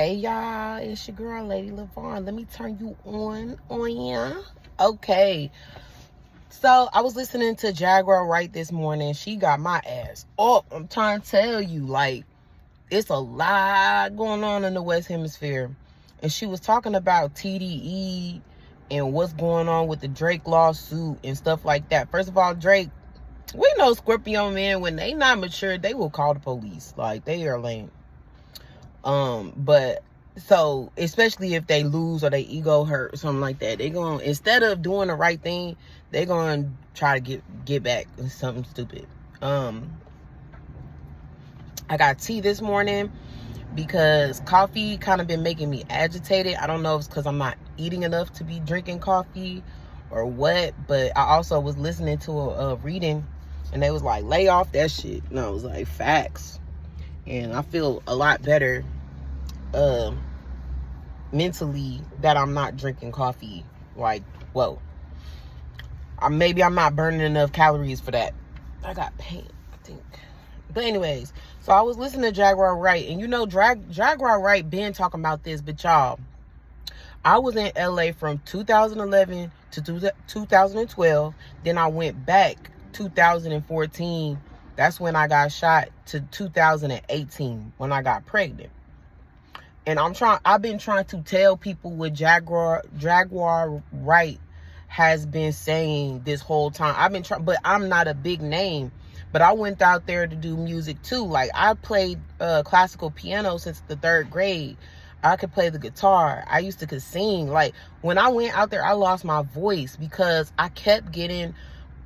Hey y'all, it's your girl Lady LaVon. Let me turn you on ya. Okay, so I was listening to Jaguar Wright this morning. She got my ass up. I'm trying to tell you, like, it's a lot going on in the West Hemisphere. And she was talking about TDE and what's going on with the Drake lawsuit and stuff like that. First of all, Drake, we know Scorpio men, when they not mature, they will call the police. Like, they are lame. But so especially if they lose or their ego hurt or something like that, they gonna, instead of doing the right thing, they gonna try to get back with something stupid. I got tea this morning because coffee kind of been making me agitated. I don't know if it's because I'm not eating enough to be drinking coffee or what, but I also was listening to a reading and they was like, lay off that shit. And I was like, facts. And I feel a lot better mentally that I'm not drinking coffee. Like, whoa. Maybe I'm not burning enough calories for that. I got pain, I think. But anyways, so I was listening to Jaguar Wright. And you know, Jaguar Wright been talking about this. But y'all, I was in LA from 2011 to 2012. Then I went back 2014. That's when I got shot, to 2018 when I got pregnant. And I've been trying to tell people what Jaguar Wright has been saying this whole time. I've been trying, but I'm not a big name. But I went out there to do music too. Like, I played classical piano since the 3rd grade. I could play the guitar. I used to sing. Like, when I went out there, I lost my voice because I kept getting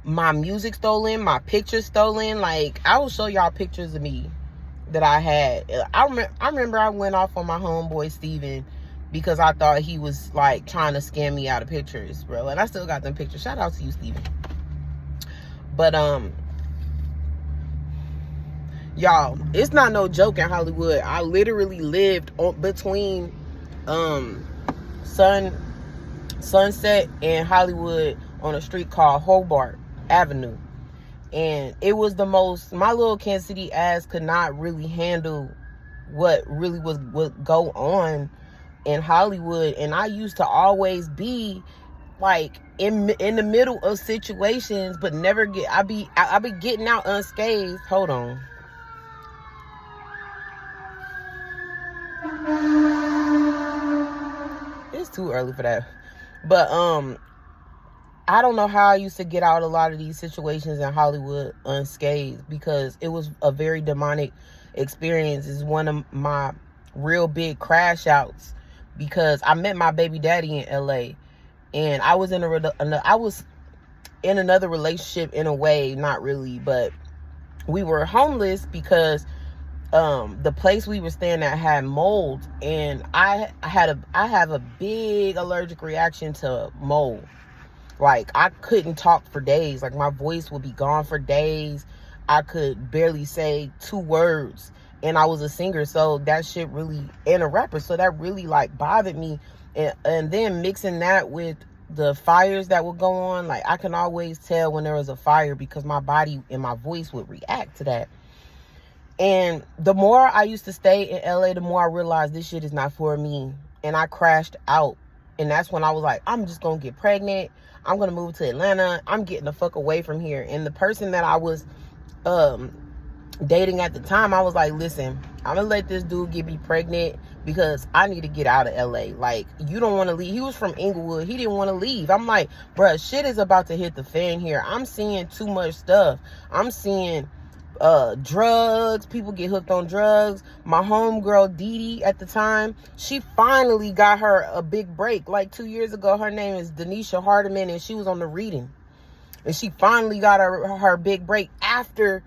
my music stolen, my pictures stolen. Like, I will show y'all pictures of me that I had. I remember I went off on my homeboy Steven because I thought he was like trying to scam me out of pictures, bro. And I still got them pictures. Shout out to you, Steven. But y'all, it's not no joke in Hollywood. I literally lived between Sunset and Hollywood on a street called Hobart Avenue. And it was the most, my little Kansas City ass could not really handle what really would go on in Hollywood. And I used to always be like in the middle of situations, but never I be getting out unscathed. Hold on. It's too early for that. But I don't know how I used to get out a lot of these situations in Hollywood unscathed, because it was a very demonic experience. It's one of my real big crash outs, because I met my baby daddy in LA, and I was in another relationship in a way, not really, but we were homeless because the place we were staying at had mold, and I have a big allergic reaction to mold. Like, I couldn't talk for days. Like, my voice would be gone for days. I could barely say 2 words. And I was a singer, so that shit really, and a rapper, so that really, like, bothered me. And then mixing that with the fires that would go on, like, I can always tell when there was a fire because my body and my voice would react to that. And the more I used to stay in LA, the more I realized this shit is not for me. And I crashed out. And that's when I was like, I'm just going to get pregnant. I'm going to move to Atlanta. I'm getting the fuck away from here. And the person that I was dating at the time, I was like, listen, I'm going to let this dude get me pregnant because I need to get out of LA. Like, you don't want to leave. He was from Inglewood. He didn't want to leave. I'm like, bruh, shit is about to hit the fan here. I'm seeing too much stuff. I'm seeing drugs. People get hooked on drugs. My homegirl Dee Dee at the time, she finally got her a big break like 2 years ago. Her name is Denisha Hardiman, and she was on The Reading, and she finally got her big break after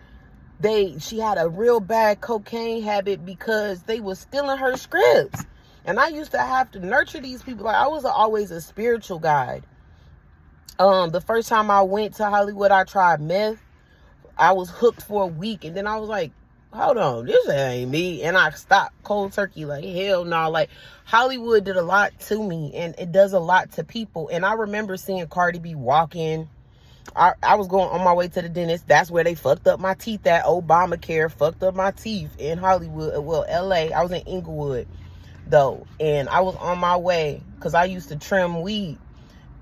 she had a real bad cocaine habit because they was stealing her scripts. And I used to have to nurture these people. Like, I was always a spiritual guide. The first time I went to Hollywood, I tried meth. I was hooked for a week, and then I was like, hold on, this ain't me. And I stopped cold turkey. Like, hell no. Like, Hollywood did a lot to me, and it does a lot to people. And I remember seeing Cardi B walking. I was going on my way to the dentist. That's where they fucked up my teeth at. Obamacare fucked up my teeth in Hollywood. Well, LA. I was in Inglewood. though, and I was on my way because I used to trim weed,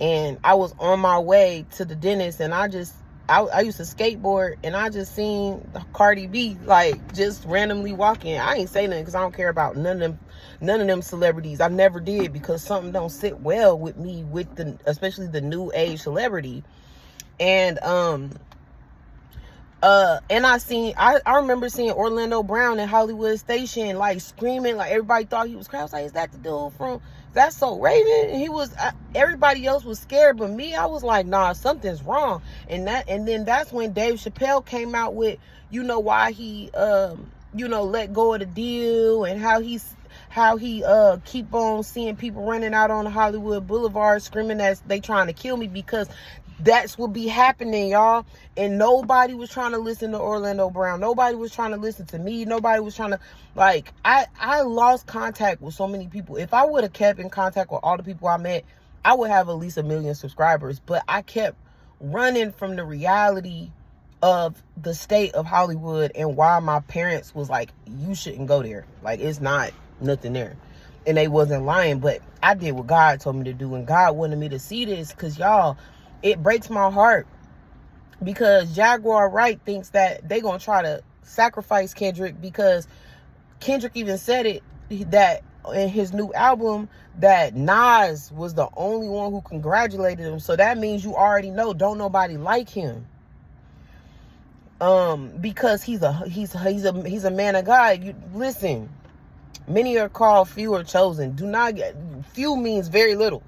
and I was on my way to the dentist, and I used to skateboard, and I just seen Cardi B like just randomly walking. I ain't say nothing because I don't care about none of them celebrities. I never did, because something don't sit well with me with especially the new age celebrity. And I remember seeing Orlando Brown in Hollywood Station like screaming, like everybody thought he was crazy. I was like, is that the dude from That's So Raven? And he was, everybody else was scared, but me, I was like, nah, something's wrong. And then that's when Dave Chappelle came out with, why he let go of the deal, and how he keep on seeing people running out on Hollywood Boulevard screaming that they trying to kill me, because that's what be happening, y'all. And nobody was trying to listen to Orlando Brown. Nobody was trying to listen to me. Nobody was trying to, like, I lost contact with so many people. If I would have kept in contact with all the people I met, I would have at least 1 million subscribers. But I kept running from the reality of the state of Hollywood, and why my parents was like, you shouldn't go there. Like, it's not nothing there. And they wasn't lying, but I did what God told me to do. And God wanted me to see this, because y'all, it breaks my heart, because Jaguar Wright thinks that they gonna try to sacrifice Kendrick, because Kendrick even said it, that in his new album, that Nas was the only one who congratulated him. So that means you already know, don't nobody like him. Because he's a man of God. You listen, many are called, few are chosen. Few means very little.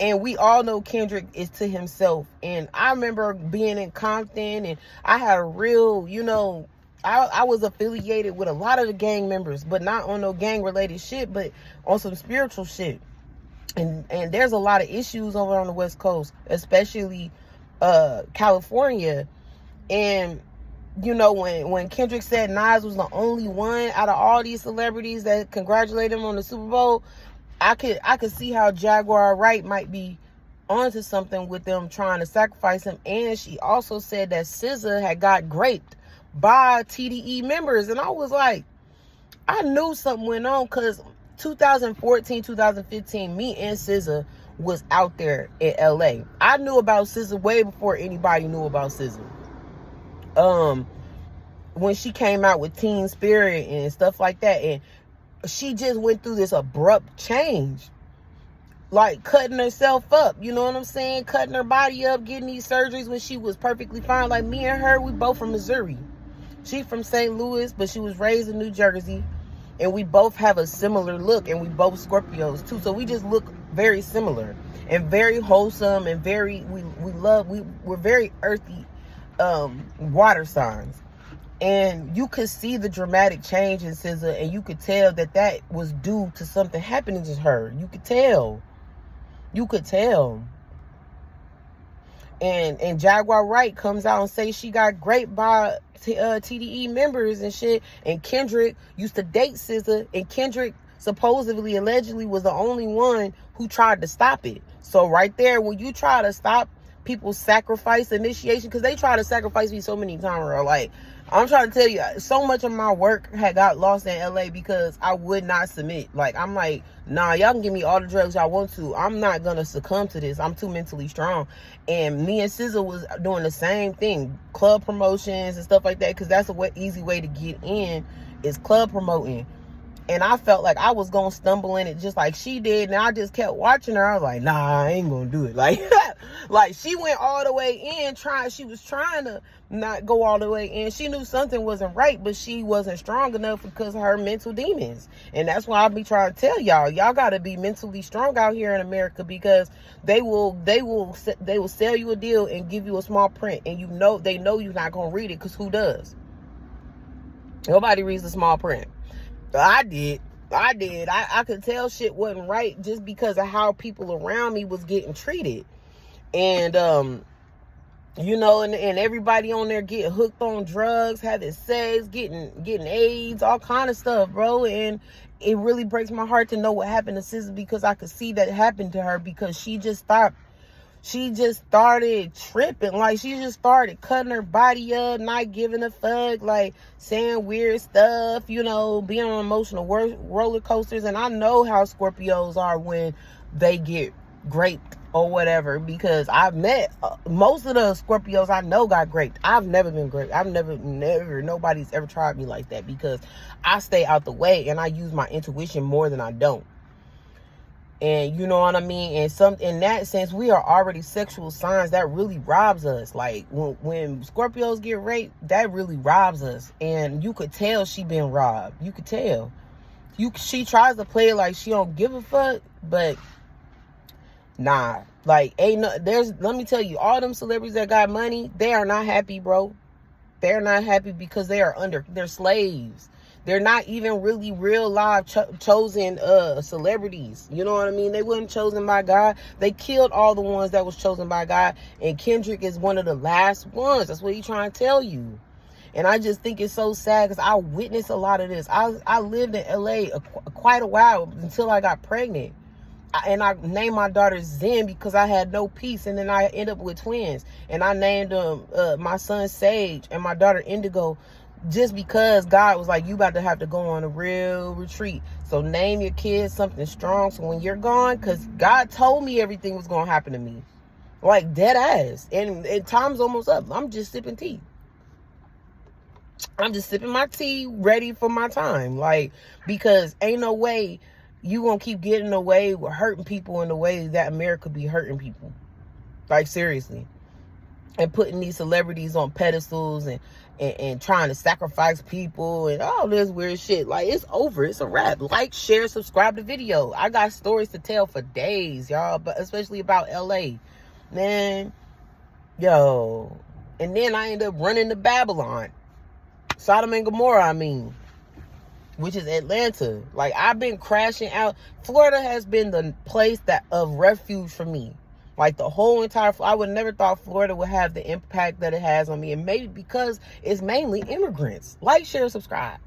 And we all know Kendrick is to himself. And I remember being in Compton, and I had a real, I was affiliated with a lot of the gang members, but not on no gang related shit, but on some spiritual shit. And there's a lot of issues over on the West Coast, especially California. And when Kendrick said Nas was the only one out of all these celebrities that congratulated him on the Super Bowl, I could see how Jaguar Wright might be onto something with them trying to sacrifice him. And she also said that SZA had got graped by TDE members. And I was like, I knew something went on, because 2014, 2015, me and SZA was out there in LA. I knew about SZA way before anybody knew about SZA. When she came out with Teen Spirit and stuff like that, and she just went through this abrupt change, like cutting herself up, you know what I'm saying? Cutting her body up, getting these surgeries when she was perfectly fine. Like, me and her, we both from Missouri. She from St. Louis, but she was raised in New Jersey. And we both have a similar look, and we both Scorpios too. So we just look very similar and very wholesome, and we're very earthy water signs. And you could see the dramatic change in SZA, and you could tell that was due to something happening to her. You could tell. And Jaguar Wright comes out and says she got graped by TDE members and shit. And Kendrick used to date SZA, and Kendrick supposedly, allegedly, was the only one who tried to stop it. So right there, when you try to stop people's sacrifice initiation, because they try to sacrifice me so many times, bro. Like, I'm trying to tell you, so much of my work had got lost in LA because I would not submit. Like, I'm like, nah, y'all can give me all the drugs y'all want to. I'm not gonna succumb to this. I'm too mentally strong. And me and SZA was doing the same thing, club promotions and stuff like that, because that's easy way to get in, is club promoting. And I felt like I was gonna stumble in it just like she did, and I just kept watching her. I was like, nah, I ain't gonna do it. Like, like, she went all the way in, she was trying to not go all the way in. She knew something wasn't right, but she wasn't strong enough because of her mental demons. And that's why I be trying to tell y'all gotta be mentally strong out here in America, because they will sell you a deal and give you a small print, and they know you're not gonna read it, because who does? Nobody reads the small print. I did. I could tell shit wasn't right just because of how people around me was getting treated. And, and everybody on there getting hooked on drugs, having sex, getting AIDS, all kind of stuff, bro. And it really breaks my heart to know what happened to SZA, because I could see that happen to her, because she just stopped. She just started tripping. Like, she just started cutting her body up, not giving a fuck, like, saying weird stuff, you know, being on emotional roller coasters. And I know how Scorpios are when they get graped or whatever, because I've met most of the Scorpios I know got graped. I've never been graped. I've never, nobody's ever tried me like that, because I stay out the way and I use my intuition more than I don't. And you know what I mean? And in that sense, we are already sexual signs. That really robs us. Like, when Scorpios get raped, that really robs us. And you could tell she been robbed. You could tell. She tries to play it like she don't give a fuck, but nah. Like, let me tell you, all them celebrities that got money, they are not happy, bro. They're not happy because they're slaves. They're not even really real live chosen celebrities. You know what I mean? They weren't chosen by God. They killed all the ones that was chosen by God. And Kendrick is one of the last ones. That's what he's trying to tell you. And I just think it's so sad, because I witnessed a lot of this. I lived in LA quite a while until I got pregnant. And I named my daughter Zen because I had no peace. And then I ended up with twins. And I named my son Sage and my daughter Indigo, just because God was like, you about to have to go on a real retreat. So name your kids something strong, so when you're gone, because God told me everything was going to happen to me. Like, dead ass. And time's almost up. I'm just sipping tea. I'm just sipping my tea, ready for my time. Like, because ain't no way you going to keep getting away with hurting people in the way that America be hurting people. Like, seriously. And putting these celebrities on pedestals and trying to sacrifice people and all this weird shit. Like, it's over. It's a wrap. Like, share, subscribe to the video. I got stories to tell for days, y'all, but especially about LA. Man, yo. And then I end up running to Babylon. Sodom and Gomorrah, I mean. Which is Atlanta. Like, I've been crashing out. Florida has been the place of refuge for me. Like, the whole entire, I would never thought Florida would have the impact that it has on me. And maybe because it's mainly immigrants. Like, share, subscribe.